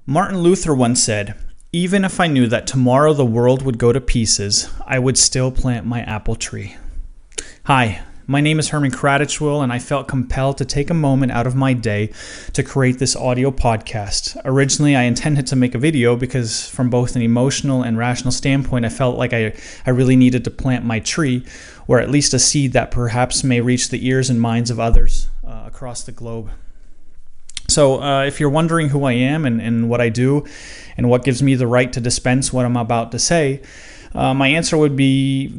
Martin Luther once said, "Even if I knew that tomorrow the world would go to pieces, I would still plant my apple tree." Hi, my name is Herman Kratitchwill, and I felt compelled to take a moment out of my day to create this audio podcast. Originally, I intended to make a video because from both an emotional and rational standpoint, I felt like I really needed to plant my tree, or at least a seed that perhaps may reach the ears and minds of others across the globe. So if you're wondering who I am and what I do and what gives me the right to dispense what I'm about to say, my answer would be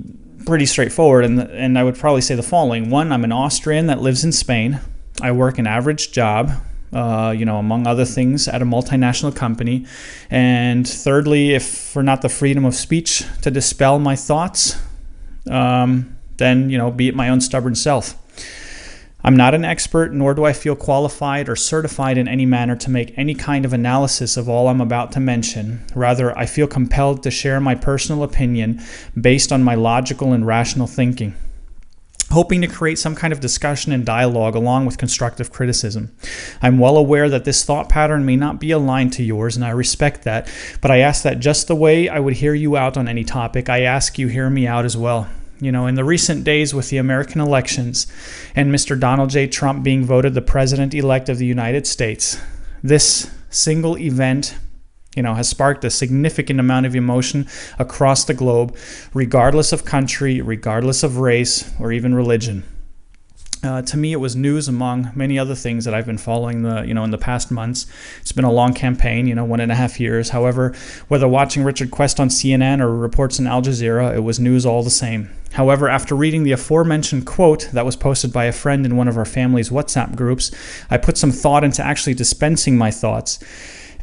pretty straightforward, and I would probably say the following. One, I'm an Austrian that lives in Spain. I work an average job, among other things, at a multinational company. And thirdly, if for not the freedom of speech to dispel my thoughts, then, be it my own stubborn self. I'm not an expert, nor do I feel qualified or certified in any manner to make any kind of analysis of all I'm about to mention. Rather, I feel compelled to share my personal opinion based on my logical and rational thinking, hoping to create some kind of discussion and dialogue along with constructive criticism. I'm well aware that this thought pattern may not be aligned to yours, and I respect that, but I ask that just the way I would hear you out on any topic, I ask you hear me out as well. In the recent days with the American elections and Mr. Donald J. Trump being voted the president-elect of the United States, this single event, has sparked a significant amount of emotion across the globe, regardless of country, regardless of race, or even religion. To me, it was news among many other things that I've been following in the past months. It's been a long campaign, 1.5 years. However, whether watching Richard Quest on CNN or reports in Al Jazeera, it was news all the same. However, after reading the aforementioned quote that was posted by a friend in one of our family's WhatsApp groups, I put some thought into actually dispensing my thoughts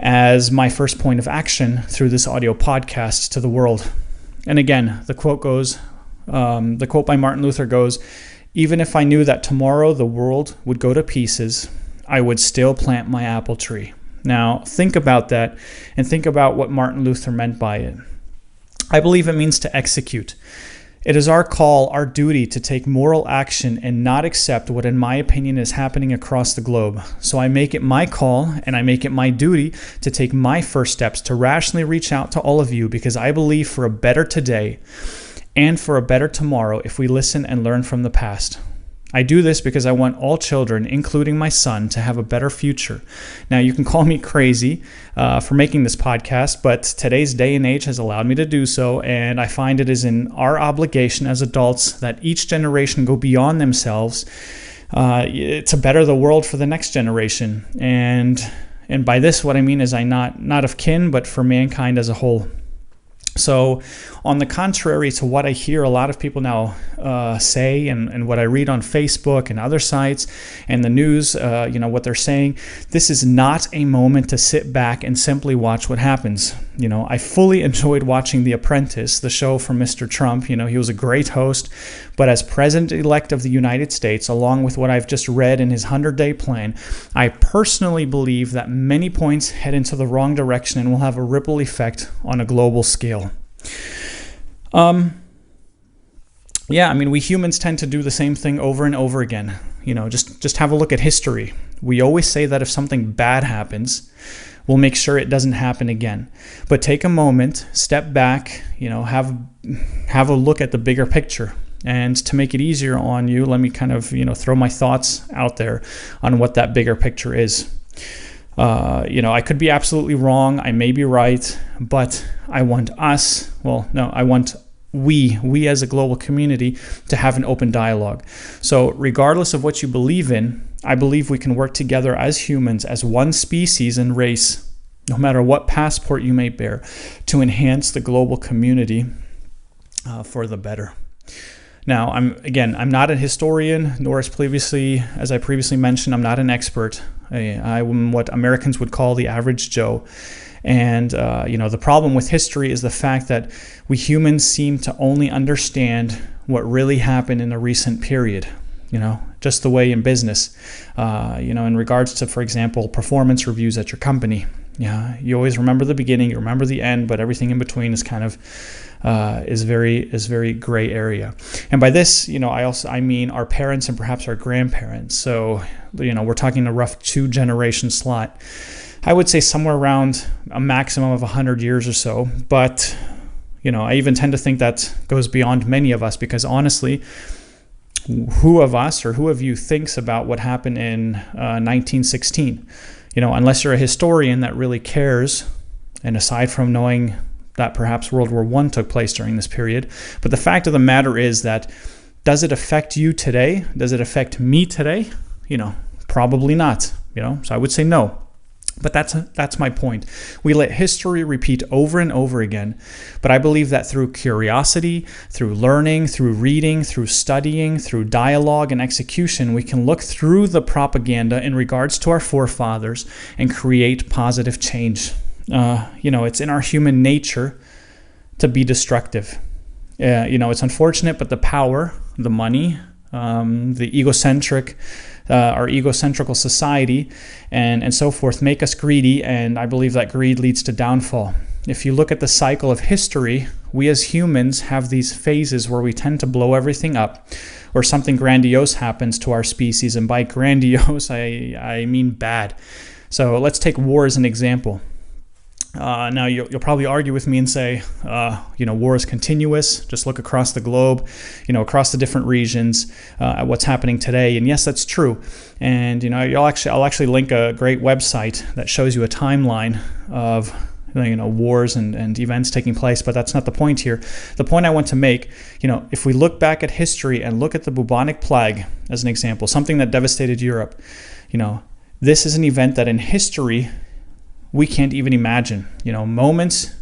as my first point of action through this audio podcast to the world. And again, the quote by Martin Luther goes, "Even if I knew that tomorrow the world would go to pieces, I would still plant my apple tree." Now, think about that and think about what Martin Luther meant by it. I believe it means to execute. It is our call, our duty to take moral action and not accept what, in my opinion, is happening across the globe. So I make it my call and I make it my duty to take my first steps to rationally reach out to all of you, because I believe for a better today and for a better tomorrow if we listen and learn from the past. I do this because I want all children, including my son, to have a better future. Now, you can call me crazy for making this podcast, but today's day and age has allowed me to do so, and I find it is in our obligation as adults that each generation go beyond themselves to better the world for the next generation. And by this, what I mean is not of kin, but for mankind as a whole. So on the contrary to what I hear a lot of people now say and what I read on Facebook and other sites and the news, what they're saying, this is not a moment to sit back and simply watch what happens. I fully enjoyed watching The Apprentice, the show from Mr. Trump. He was a great host, but as president-elect of the United States, along with what I've just read in his 100-day plan, I personally believe that many points head into the wrong direction and will have a ripple effect on a global scale. We humans tend to do the same thing over and over again. Just have a look at history. We always say that if something bad happens, we'll make sure it doesn't happen again. But take a moment, step back, have a look at the bigger picture. And to make it easier on you, let me kind of, throw my thoughts out there on what that bigger picture is. I could be absolutely wrong. I may be right, but I want we as a global community to have an open dialogue. So regardless of what you believe in, I believe we can work together as humans, as one species and race, no matter what passport you may bear, to enhance the global community for the better. Now, I'm not a historian, nor as I previously mentioned, I'm not an expert. I'm what Americans would call the average Joe. And, the problem with history is the fact that we humans seem to only understand what really happened in a recent period, just the way in business, in regards to, for example, performance reviews at your company. Yeah, you always remember the beginning, you remember the end, but everything in between is kind of is very gray area. And by this, I mean our parents and perhaps our grandparents. So, we're talking a rough 2-generation slot. I would say somewhere around a maximum of 100 years or so. But, I even tend to think that goes beyond many of us, because honestly, who of us or who of you thinks about what happened in 1916? Unless you're a historian that really cares, and aside from knowing that perhaps World War I took place during this period. But the fact of the matter is that, does it affect you today? Does it affect me today? Probably not. So I would say no. But that's my point. We let history repeat over and over again. But I believe that through curiosity, through learning, through reading, through studying, through dialogue and execution, we can look through the propaganda in regards to our forefathers and create positive change. It's in our human nature to be destructive. It's unfortunate, but the power, the money, the egocentric, our egocentrical society and so forth make us greedy, and I believe that greed leads to downfall. If you look at the cycle of history, we as humans have these phases where we tend to blow everything up, or something grandiose happens to our species, and by grandiose I mean bad. So let's take war as an example. Now, you'll probably argue with me and say, war is continuous. Just look across the globe, across the different regions, at what's happening today. And yes, that's true. And, I'll actually link a great website that shows you a timeline of, wars and events taking place. But that's not the point here. The point I want to make, if we look back at history and look at the bubonic plague as an example, something that devastated Europe, this is an event that in history we can't even imagine. Moments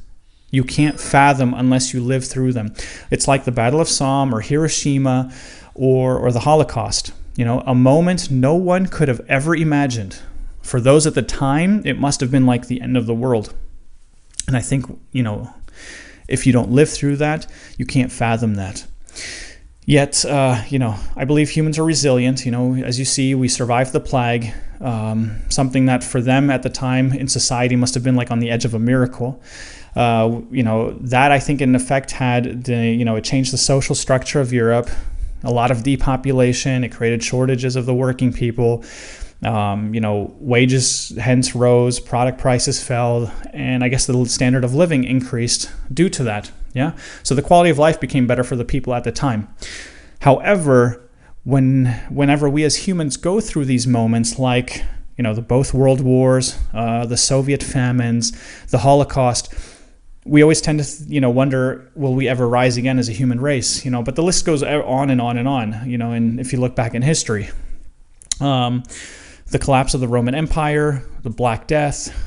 you can't fathom unless you live through them. It's like the Battle of Somme or Hiroshima or the Holocaust. A moment no one could have ever imagined. For those at the time, it must have been like the end of the world. And I think, if you don't live through that, you can't fathom that. Yet, I believe humans are resilient. As you see, we survived the plague, something that for them at the time in society must have been like on the edge of a miracle. That I think in effect had, it changed the social structure of Europe, a lot of depopulation. It created shortages of the working people. Wages hence rose, product prices fell, and I guess the standard of living increased due to that. Yeah. So the quality of life became better for the people at the time. However, whenever we as humans go through these moments, like both world wars, the Soviet famines, the Holocaust, we always tend to wonder, will we ever rise again as a human race? But the list goes on and on and on. And if you look back in history. The collapse of the Roman Empire, the Black Death,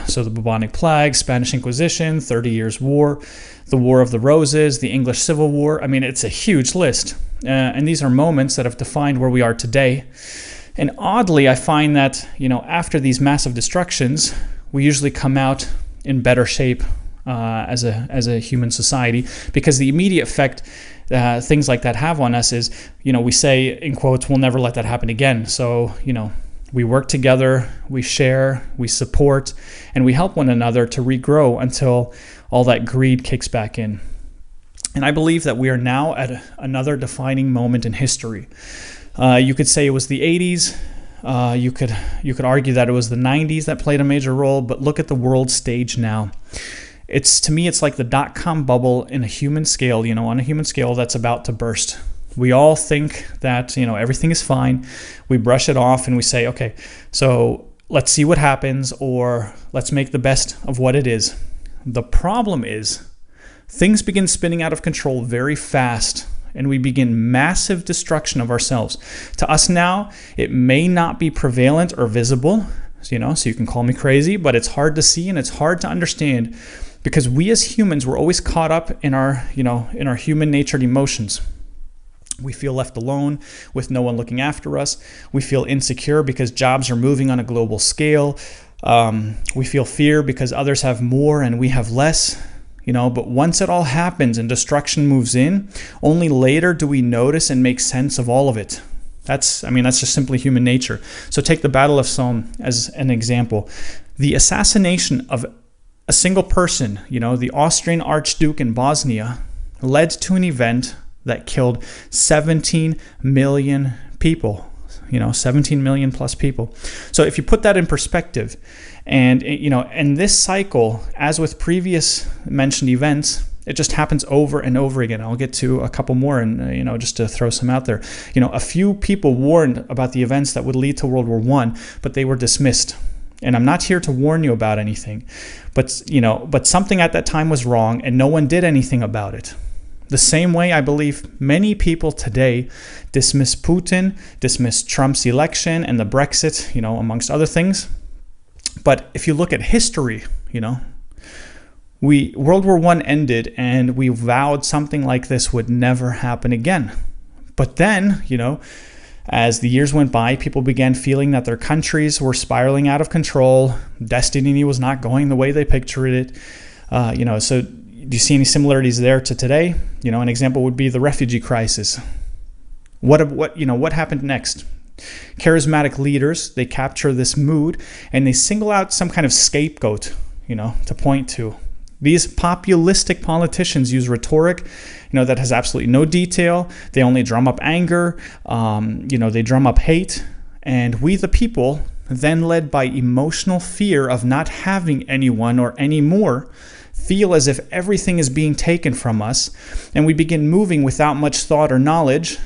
so the bubonic plague, Spanish Inquisition, 30 Years' War, the War of the Roses, the English Civil War. I mean, it's a huge list. And these are moments that have defined where we are today. And oddly, I find that, after these massive destructions, we usually come out in better shape as a human society, because the immediate effect things like that have on us is, we say, in quotes, we'll never let that happen again. So, we work together, we share, we support, and we help one another to regrow until all that greed kicks back in. And I believe that we are now at another defining moment in history. You could say it was the 80s. You could argue that it was the 90s that played a major role, but look at the world stage now. To me, it's like the dot-com bubble in a human scale, on a human scale that's about to burst. We all think that, everything is fine. We brush it off and we say, okay, so let's see what happens, or let's make the best of what it is. The problem is things begin spinning out of control very fast, and we begin massive destruction of ourselves. To us now, it may not be prevalent or visible, so you can call me crazy, but it's hard to see and it's hard to understand, because we as humans, we're always caught up in our human-natured emotions. We feel left alone with no one looking after us. We feel insecure because jobs are moving on a global scale. We feel fear because others have more and we have less. But once it all happens and destruction moves in, only later do we notice and make sense of all of it. That's just simply human nature. So take the Battle of Somme as an example. The assassination of a single person, the Austrian Archduke in Bosnia, led to an event that killed 17 million people. 17 million plus people. So if you put that in perspective, and and this cycle, as with previous mentioned events, it just happens over and over again. I'll get to a couple more, and just to throw some out there. A few people warned about the events that would lead to World War I, but they were dismissed. And I'm not here to warn you about anything, but something at that time was wrong, and no one did anything about it. The same way I believe many people today dismiss Putin, dismiss Trump's election and the Brexit, amongst other things. But if you look at history, World War I ended, and we vowed something like this would never happen again. But then, as the years went by, people began feeling that their countries were spiraling out of control. Destiny was not going the way they pictured it. So do you see any similarities there to today? An example would be the refugee crisis. What happened next? Charismatic leaders, they capture this mood, and they single out some kind of scapegoat, to point to. These populistic politicians use rhetoric, that has absolutely no detail. They only drum up anger, they drum up hate. And we, the people, then led by emotional fear of not having anyone or any more, feel as if everything is being taken from us, and we begin moving without much thought or knowledge,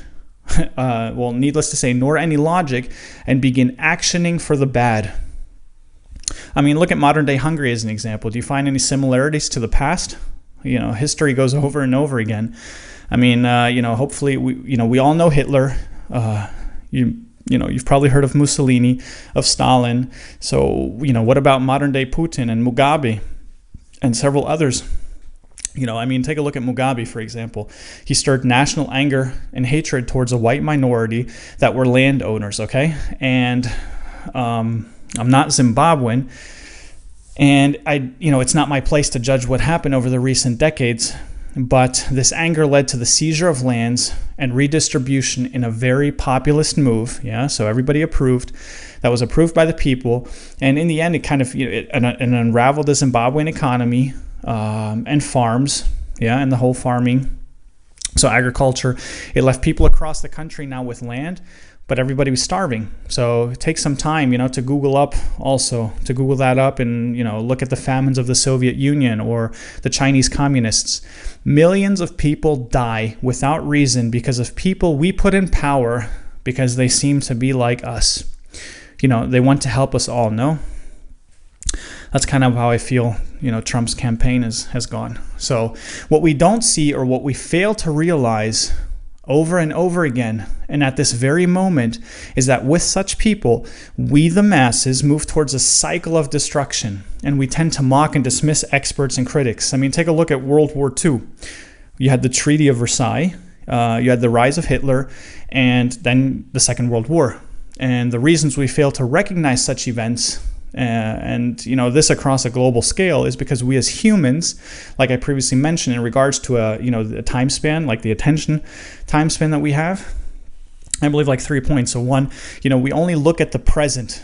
needless to say, nor any logic, and begin actioning for the bad. I mean, look at modern-day Hungary as an example. Do you find any similarities to the past? History goes over and over again. I mean, hopefully, we all know Hitler. You've probably heard of Mussolini, of Stalin. So, what about modern-day Putin and Mugabe and several others? Take a look at Mugabe, for example. He stirred national anger and hatred towards a white minority that were landowners, okay? And I'm not Zimbabwean, and it's not my place to judge what happened over the recent decades, but this anger led to the seizure of lands and redistribution in a very populist move, so everybody approved. That was approved by the people, and in the end, it kind of it unraveled the Zimbabwean economy and farms, and the whole farming. So agriculture, it left people across the country now with land, but everybody was starving. So it takes some time, to Google that up and, look at the famines of the Soviet Union or the Chinese communists. Millions of people die without reason because of people we put in power because they seem to be like us. They want to help us all, no? That's kind of how I feel, Trump's campaign has gone. So what we don't see, or what we fail to realize over and over again, and at this very moment, is that with such people, we the masses move towards a cycle of destruction, and we tend to mock and dismiss experts and critics. I mean, take a look at World War II. You had the Treaty of Versailles, you had the rise of Hitler, and then the Second World War. And the reasons we fail to recognize such events, this across a global scale, is because we as humans, like I previously mentioned, in regards to a time span, like the attention time span that we have, I believe like 3 points. So one, we only look at the present.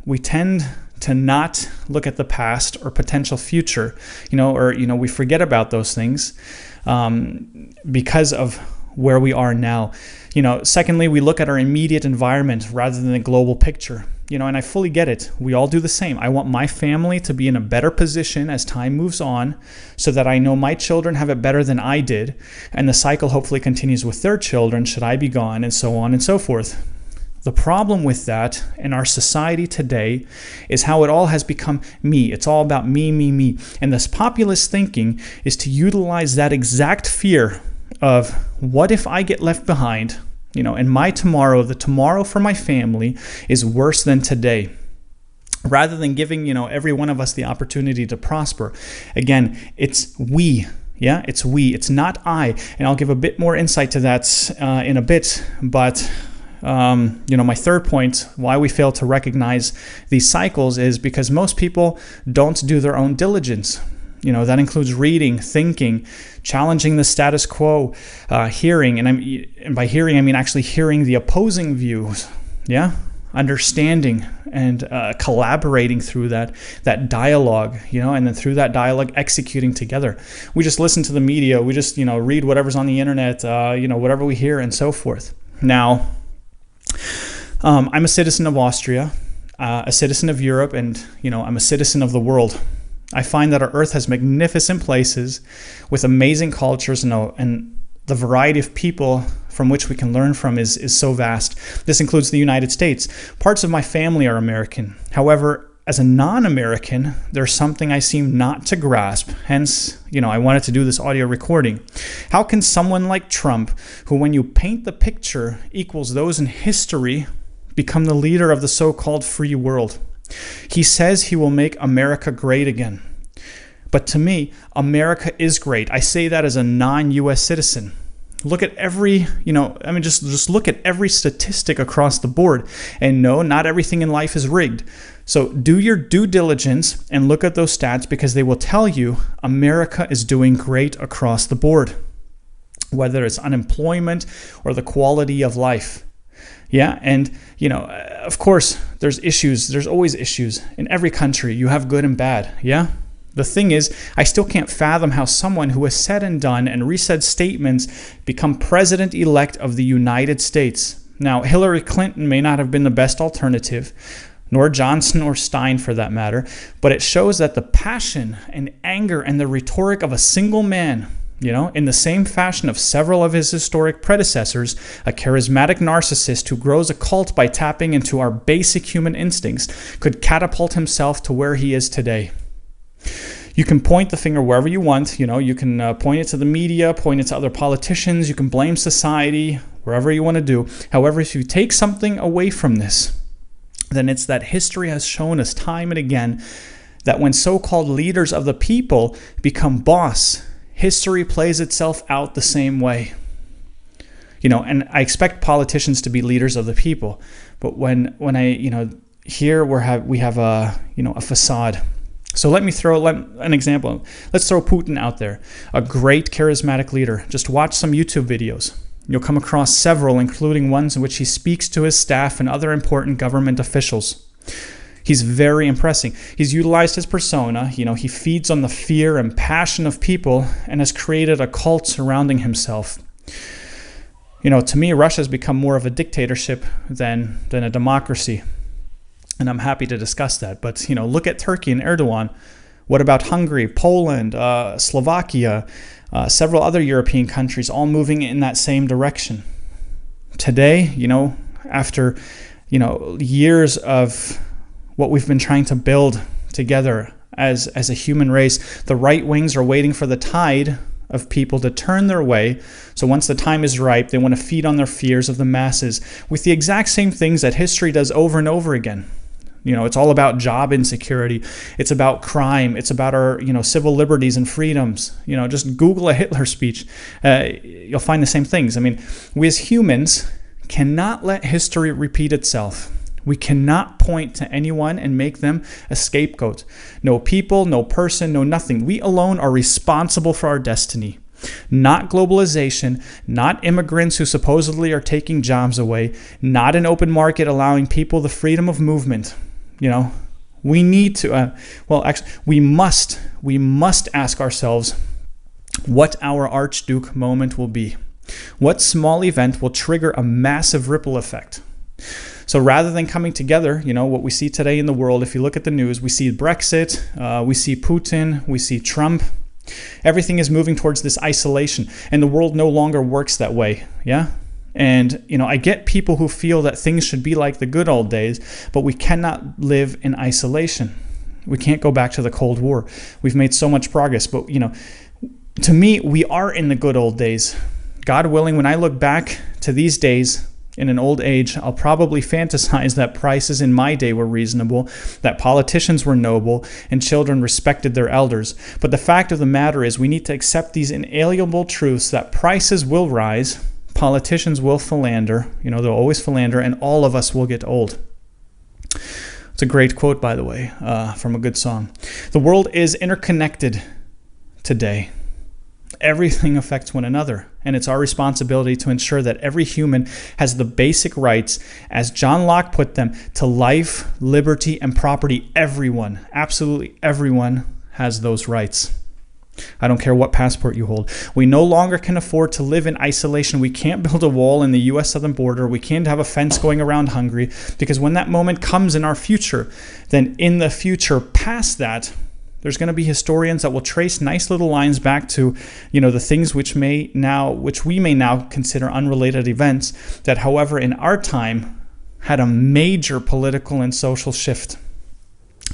We tend to not look at the past or potential future, we forget about those things because of where we are now. Secondly, we look at our immediate environment rather than the global picture. And I fully get it. We all do the same. I want my family to be in a better position as time moves on so that I know my children have it better than I did, and the cycle hopefully continues with their children should I be gone, and so on and so forth. The problem with that in our society today is how it all has become me. It's all about me, me, me. And this populist thinking is to utilize that exact fear of what if I get left behind, and my tomorrow, the tomorrow for my family, is worse than today, rather than giving, every one of us the opportunity to prosper. Again, it's we. Yeah, it's we. It's not I. And I'll give a bit more insight to that in a bit. But, my third point, why we fail to recognize these cycles, is because most people don't do their own diligence. That includes reading, thinking, challenging the status quo, hearing, and by hearing I mean actually hearing the opposing views, understanding and collaborating through that dialogue, and then through that dialogue executing together. We just listen to the media, we just read whatever's on the internet, whatever we hear and so forth. Now, I'm a citizen of Austria, a citizen of Europe, and I'm a citizen of the world. I find that our Earth has magnificent places with amazing cultures, and the variety of people from which we can learn from is so vast. This includes the United States. Parts of my family are American. However, as a non-American, there's something I seem not to grasp. Hence, I wanted to do this audio recording. How can someone like Trump, who when you paint the picture equals those in history, become the leader of the so-called free world? He says he will make America great again. But to me, America is great. I say that as a non-US citizen. Look at every, just look at every statistic across the board. And no, not everything in life is rigged. So do your due diligence and look at those stats, because they will tell you America is doing great across the board, whether it's unemployment or the quality of life. Yeah, and of course, there's issues. There's always issues in every country. You have good and bad. Yeah. The thing is, I still can't fathom how someone who has said and done and resaid statements become president-elect of the United States. Now, Hillary Clinton may not have been the best alternative, nor Johnson or Stein for that matter, but it shows that the passion and anger and the rhetoric of a single man, in the same fashion of several of his historic predecessors, a charismatic narcissist who grows a cult by tapping into our basic human instincts, could catapult himself to where he is today. You can point the finger wherever you want. You can point it to the media, point it to other politicians. You can blame society, wherever you want to do. However, if you take something away from this, then it's that history has shown us time and again that when so-called leaders of the people become boss, history plays itself out the same way. And I expect politicians to be leaders of the people, but when I here we have a facade. So let me throw an example. Let's throw Putin out there, a great charismatic leader. Just watch some YouTube videos. You'll come across several, including ones in which he speaks to his staff and other important government officials. He's very impressive. He's utilized his persona. He feeds on the fear and passion of people and has created a cult surrounding himself. To me, Russia has become more of a dictatorship than a democracy. And I'm happy to discuss that. But, look at Turkey and Erdogan. What about Hungary, Poland, Slovakia, several other European countries, all moving in that same direction? Today, after, years of what we've been trying to build together as a human race, the right wings are waiting for the tide of people to turn their way. So once the time is ripe, they want to feed on their fears of the masses with the exact same things that history does over and over again. It's all about job insecurity. It's about crime. It's about our, civil liberties and freedoms. Just Google a Hitler speech. You'll find the same things. We as humans cannot let history repeat itself. We cannot point to anyone and make them a scapegoat. No people, no person, no nothing. We alone are responsible for our destiny. Not globalization, not immigrants who supposedly are taking jobs away, not an open market allowing people the freedom of movement. We need to, we must ask ourselves what our Archduke moment will be. What small event will trigger a massive ripple effect? So rather than coming together, what we see today in the world, if you look at the news, we see Brexit, we see Putin, we see Trump. Everything is moving towards this isolation, and the world no longer works that way. Yeah. And, I get people who feel that things should be like the good old days, but we cannot live in isolation. We can't go back to the Cold War. We've made so much progress, but, to me, we are in the good old days. God willing, when I look back to these days in an old age, I'll probably fantasize that prices in my day were reasonable, that politicians were noble, and children respected their elders. But the fact of the matter is we need to accept these inalienable truths that prices will rise, politicians will philander, they'll always philander, and all of us will get old. It's a great quote, by the way, from a good song. The world is interconnected today. Everything affects one another, and it's our responsibility to ensure that every human has the basic rights, as John Locke put them, to life, liberty, and property. Everyone, absolutely everyone, has those rights. I don't care what passport you hold. We no longer can afford to live in isolation. We can't build a wall in the U.S. southern border. We can't have a fence going around Hungary, because when that moment comes in our future, then in the future past that, there's going to be historians that will trace nice little lines back to, the things which we may now consider unrelated events that, however, in our time had a major political and social shift,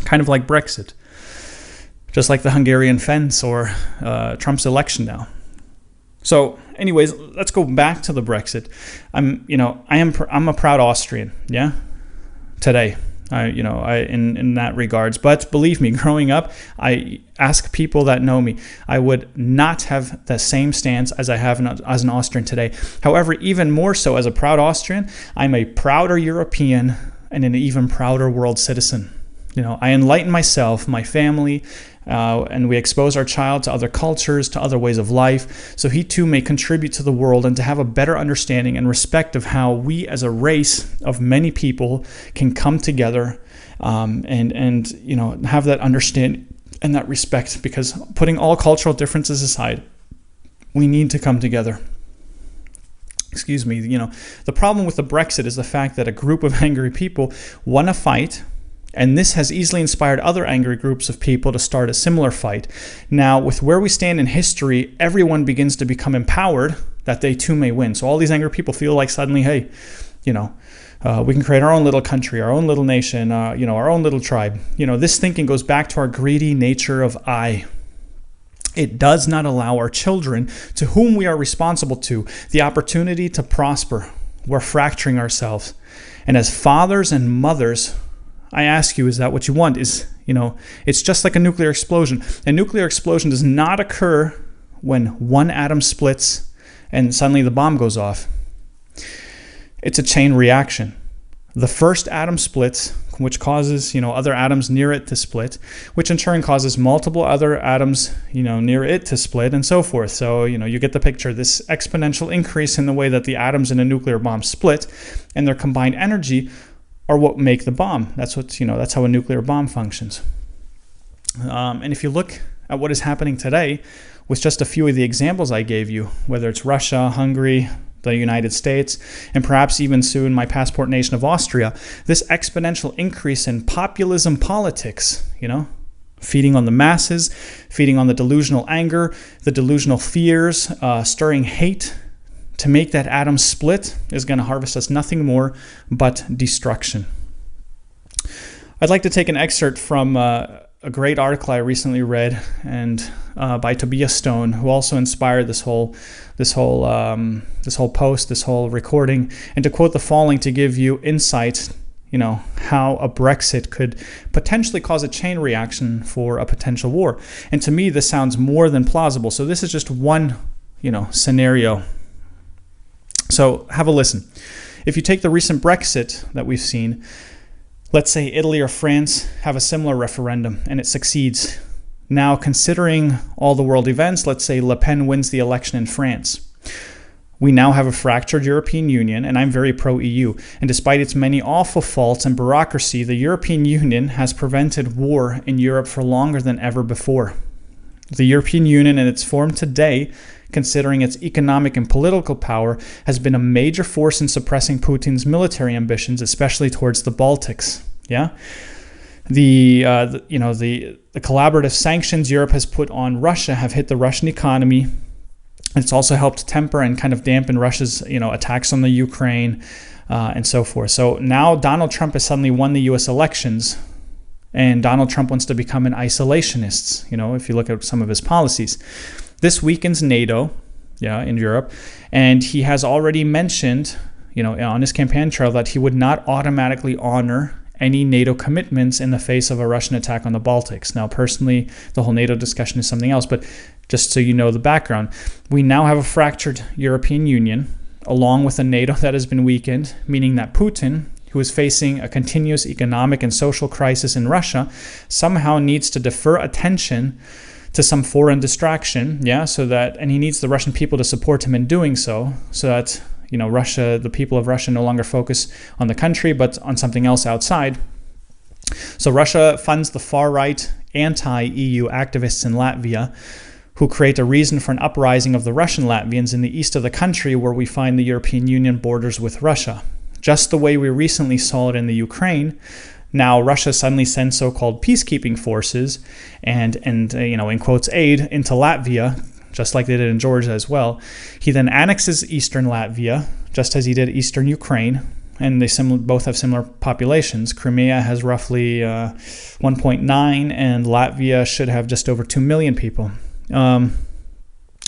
kind of like Brexit. Just like the Hungarian fence or Trump's election now. So, anyways, let's go back to the Brexit. I'm a proud Austrian, yeah, today. In that regards. But believe me, growing up, I ask people that know me, I would not have the same stance as I have as an Austrian today. However, even more so as a proud Austrian, I'm a prouder European and an even prouder world citizen. I enlighten myself, my family, and we expose our child to other cultures, to other ways of life, so he too may contribute to the world and to have a better understanding and respect of how we as a race of many people can come together and have that understanding and that respect, because putting all cultural differences aside, we need to come together. Excuse me, the problem with the Brexit is the fact that a group of angry people want to fight. And this has easily inspired other angry groups of people to start a similar fight. Now, with where we stand in history, everyone begins to become empowered that they too may win. So all these angry people feel like suddenly, hey, we can create our own little country, our own little nation, our own little tribe. This thinking goes back to our greedy nature of I. It does not allow our children, to whom we are responsible to, the opportunity to prosper. We're fracturing ourselves. And as fathers and mothers, I ask you, is that what you want? It's just like a nuclear explosion. A nuclear explosion does not occur when one atom splits and suddenly the bomb goes off. It's a chain reaction. The first atom splits, which causes, other atoms near it to split, which in turn causes multiple other atoms, near it to split, and so forth. So, you get the picture. This exponential increase in the way that the atoms in a nuclear bomb split and their combined energy are what make the bomb. That's how a nuclear bomb functions. And if you look at what is happening today, with just a few of the examples I gave you, whether it's Russia, Hungary, the United States, and perhaps even soon my passport nation of Austria, this exponential increase in populism politics, feeding on the masses, feeding on the delusional anger, the delusional fears, stirring hate, to make that atom split is going to harvest us nothing more but destruction. I'd like to take an excerpt from a great article I recently read, and by Tobias Stein, who also inspired this whole post, this whole recording, and to quote the following to give you insight, how a Brexit could potentially cause a chain reaction for a potential war. And to me, this sounds more than plausible. So this is just one, scenario. So have a listen. If you take the recent Brexit that we've seen, let's say Italy or France have a similar referendum and it succeeds. Now, considering all the world events, let's say Le Pen wins the election in France. We now have a fractured European Union, and I'm very pro-EU. And despite its many awful faults and bureaucracy, the European Union has prevented war in Europe for longer than ever before. The European Union in its form today, considering its economic and political power, has been a major force in suppressing Putin's military ambitions, especially towards the Baltics. Yeah, the collaborative sanctions Europe has put on Russia have hit the Russian economy. It's also helped temper and kind of dampen Russia's attacks on the Ukraine and so forth. So now Donald Trump has suddenly won the U.S. elections. And Donald Trump wants to become an isolationist, if you look at some of his policies. This weakens NATO, in Europe. And he has already mentioned, on his campaign trail that he would not automatically honor any NATO commitments in the face of a Russian attack on the Baltics. Now, personally, the whole NATO discussion is something else, but just so you know the background, we now have a fractured European Union, along with a NATO that has been weakened, meaning that Putin, who is facing a continuous economic and social crisis in Russia, somehow needs to defer attention to some foreign distraction, and he needs the Russian people to support him in doing so that, Russia, the people of Russia no longer focus on the country, but on something else outside. So Russia funds the far-right anti-EU activists in Latvia, who create a reason for an uprising of the Russian Latvians in the east of the country where we find the European Union borders with Russia. Just the way we recently saw it in the Ukraine, now Russia suddenly sends so-called peacekeeping forces and in quotes, aid into Latvia, just like they did in Georgia as well. He then annexes eastern Latvia, just as he did eastern Ukraine, and they both have similar populations. Crimea has roughly 1.9, and Latvia should have just over 2 million people.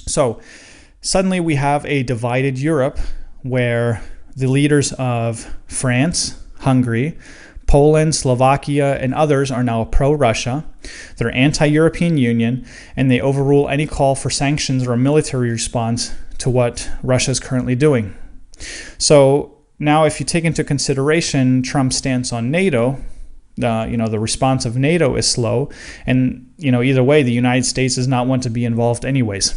So suddenly we have a divided Europe where the leaders of France, Hungary, Poland, Slovakia, and others are now pro-Russia. They're anti-European Union, and they overrule any call for sanctions or a military response to what Russia is currently doing. So now if you take into consideration Trump's stance on NATO, the response of NATO is slow, and either way, the United States does not want to be involved anyways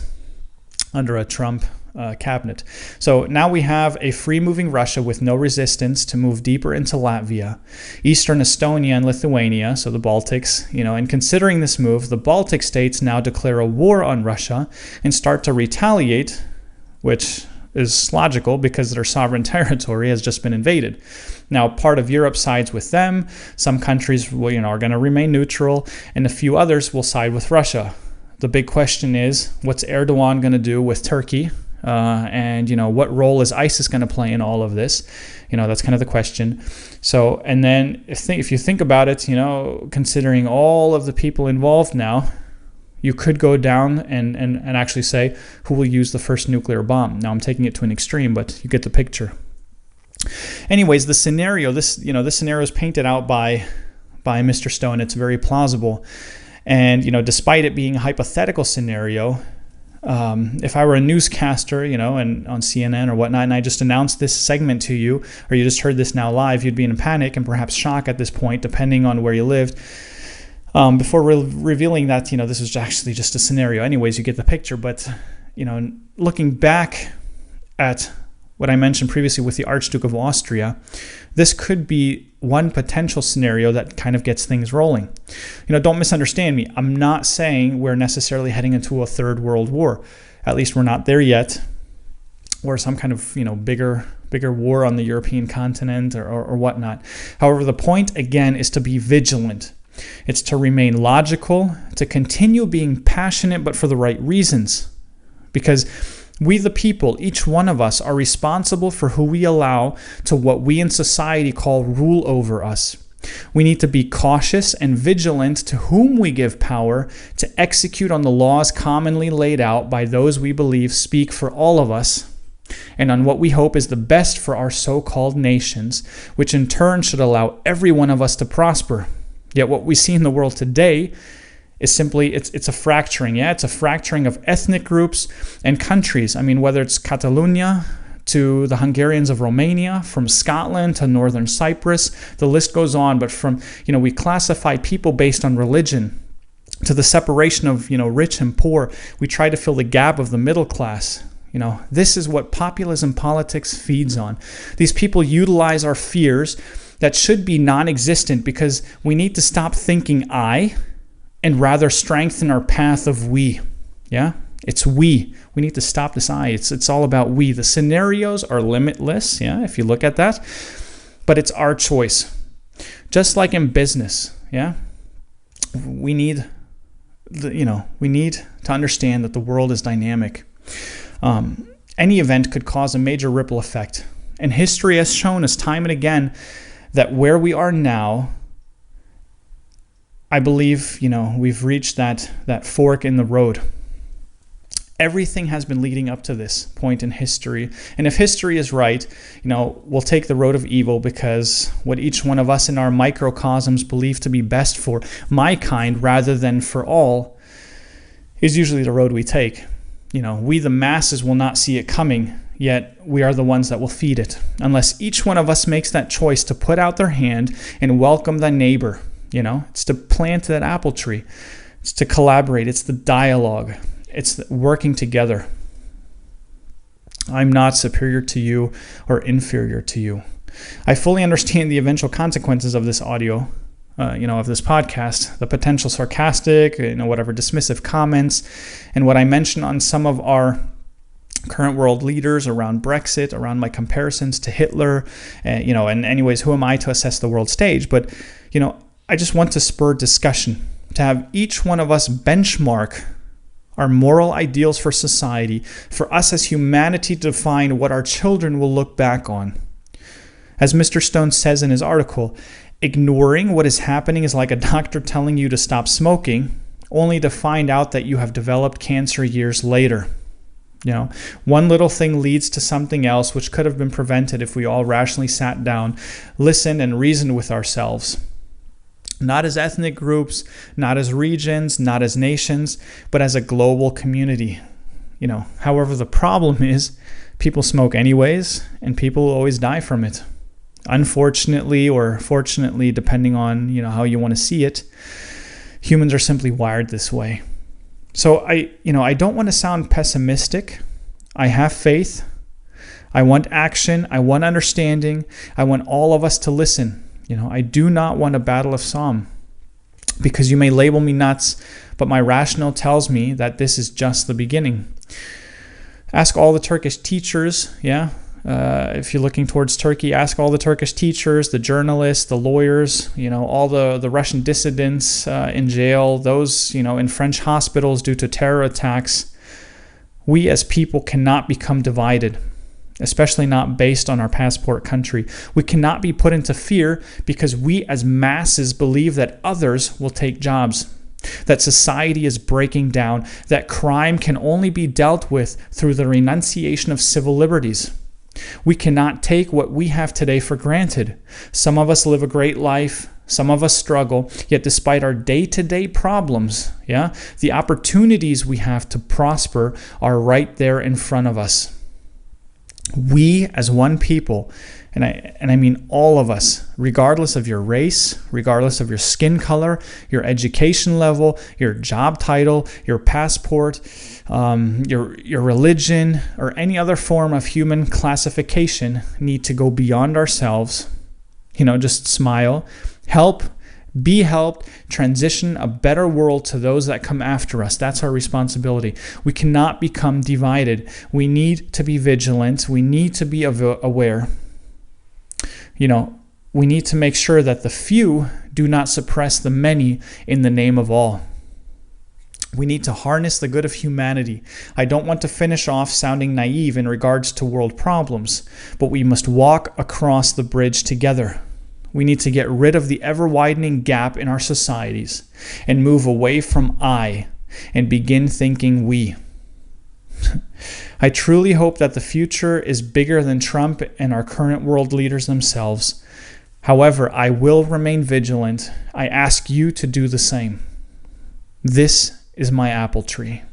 under a Trump cabinet. So now we have a free-moving Russia with no resistance to move deeper into Latvia, eastern Estonia and Lithuania, so the Baltics, and considering this move, the Baltic states now declare a war on Russia and start to retaliate, which is logical because their sovereign territory has just been invaded. Now, part of Europe sides with them. Some countries, are going to remain neutral, and a few others will side with Russia. The big question is, what's Erdogan going to do with Turkey? And what role is ISIS going to play in all of this? That's kind of the question. So, and then if you think about it, considering all of the people involved now, you could go down and actually say who will use the first nuclear bomb. Now I'm taking it to an extreme, but you get the picture. Anyways, the scenario, this scenario is painted out by Mr. Stone. It's very plausible, and despite it being a hypothetical scenario, if I were a newscaster, and on CNN or whatnot, and I just announced this segment to you, or you just heard this now live, you'd be in panic and perhaps shock at this point, depending on where you lived. Before revealing that, this is actually just a scenario. Anyways, you get the picture. But, looking back at what I mentioned previously with the Archduke of Austria, this could be one potential scenario that kind of gets things rolling. Don't misunderstand me. I'm not saying we're necessarily heading into a third world war. At least we're not there yet. Or some kind of, bigger war on the European continent or whatnot. However, the point, again, is to be vigilant. It's to remain logical, to continue being passionate, but for the right reasons. Because we, the people, each one of us, are responsible for who we allow to what we in society call rule over us. We need to be cautious and vigilant to whom we give power to execute on the laws commonly laid out by those we believe speak for all of us, and on what we hope is the best for our so-called nations, which in turn should allow every one of us to prosper. Yet what we see in the world today is simply, it's a fracturing. It's a fracturing of ethnic groups and countries. I mean, whether it's Catalonia to the Hungarians of Romania, from Scotland to northern Cyprus, the list goes on. But from, we classify people based on religion, to the separation of, rich and poor. We try to fill the gap of the middle class. This is what populism politics feeds on. These people utilize our fears that should be non-existent, because we need to stop thinking I and rather strengthen our path of we. Yeah? It's we. We need to stop this I. It's all about we. The scenarios are limitless, if you look at that, but it's our choice. Just like in business, we need to understand that the world is dynamic. Any event could cause a major ripple effect, and history has shown us time and again that where we are now, I believe, we've reached that fork in the road. Everything has been leading up to this point in history. And if history is right, we'll take the road of evil, because what each one of us in our microcosms believe to be best for my kind rather than for all is usually the road we take. We the masses will not see it coming, yet we are the ones that will feed it. Unless each one of us makes that choice to put out their hand and welcome the neighbor. It's to plant that apple tree. It's to collaborate. It's the dialogue. It's the working together. I'm not superior to you or inferior to you. I fully understand the eventual consequences of this audio. of this podcast, the potential sarcastic, whatever dismissive comments, and what I mentioned on some of our current world leaders around Brexit, around my comparisons to Hitler, and anyways, who am I to assess the world stage? But, I just want to spur discussion, to have each one of us benchmark our moral ideals for society, for us as humanity to define what our children will look back on. As Mr. Stone says in his article, ignoring what is happening is like a doctor telling you to stop smoking, only to find out that you have developed cancer years later. One little thing leads to something else which could have been prevented if we all rationally sat down, listened, and reasoned with ourselves. Not as ethnic groups, not as regions, not as nations, but as a global community. However, the problem is people smoke anyways, and people will always die from it. Unfortunately, or fortunately, depending on how you want to see it, humans are simply wired this way. So I don't want to sound pessimistic. I have faith. I want action. I want understanding. I want all of us to listen. I do not want a battle of Somme, because you may label me nuts, but my rationale tells me that this is just the beginning. Ask all the Turkish teachers, if you're looking towards Turkey, ask all the Turkish teachers, the journalists, the lawyers, all the Russian dissidents in jail, those, in French hospitals due to terror attacks. We as people cannot become divided, especially not based on our passport country. We cannot be put into fear because we as masses believe that others will take jobs, that society is breaking down, that crime can only be dealt with through the renunciation of civil liberties. We cannot take what we have today for granted. Some of us live a great life, some of us struggle, yet despite our day-to-day problems, the opportunities we have to prosper are right there in front of us. We as one people, and I mean all of us, regardless of your race, regardless of your skin color, your education level, your job title, your passport, your religion, or any other form of human classification, need to go beyond ourselves. Just smile, help, be helped, transition a better world to those that come after us. That's our responsibility. We cannot become divided. We need to be vigilant. We need to be aware. We need to make sure that the few do not suppress the many in the name of all. We need to harness the good of humanity. I don't want to finish off sounding naive in regards to world problems, but we must walk across the bridge together. We need to get rid of the ever-widening gap in our societies and move away from I and begin thinking we. I truly hope that the future is bigger than Trump and our current world leaders themselves. However, I will remain vigilant. I ask you to do the same. This is my apple tree.